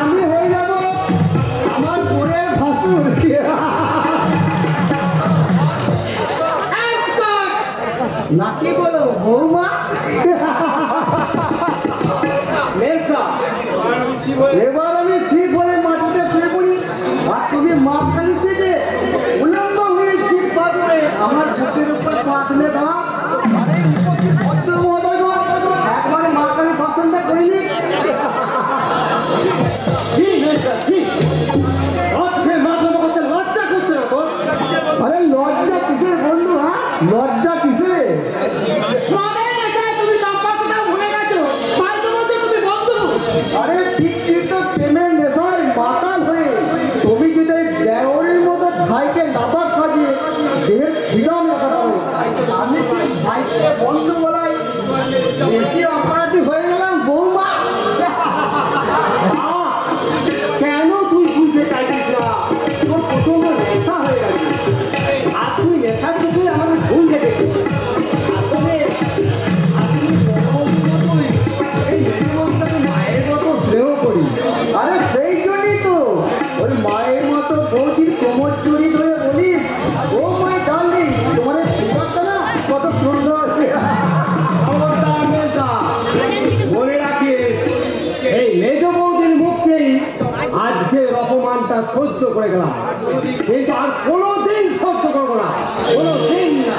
আমি হয়ে যাব আমার বোনের ভাসুর। নাকি বলো বৌমা? এবার আমি ঠিক হয়ে মাটিতে শুয়ে পড়ি, আর তুমি মাপখালি থেকে উলম্ব হয়ে জিপ পা করে আমার বুকের উপর পা তুলে দাও। একবার মাপখালি পছন্দ করিনি। আরে লজ্জা কিসের বন্ধু? হ্যাঁ লজ্জা কিসে? আরে ঠিক তো প্রেমের নেশায় মাতাল হয়ে তুমি যদি দেওয়ারের মতো ভাইকে লাভা সাজিয়ে দেহের ফ্রিডম রাখা পারো, আমি কি ভাইকে বন্ধু বলাই বেশি অপরাধী হয়ে গেলাম বৌমা? কেন তুই বুঝতে চাইছিস না? তোর প্রচন্ড নেশা হয়ে গেছে, আর তুই নেশার কিছুই আমাদের ভুল দেখেছিস। মায়ের মতো স্নেহ করি, আরে সেই জন্যই তো ওই মায়ের মতো বৌদির কোমর জড়ি ধরে বলিস, ও মাই ডার্লিং, তোমার সুন্দরটা না কত সুন্দর। মনে রাখিস, এই মেজ বৌদির মুখেই আজকের অপমানটা সহ্য করে গেলাম, কিন্তু আর কোনোদিন সহ্য করবো না, কোনোদিন না।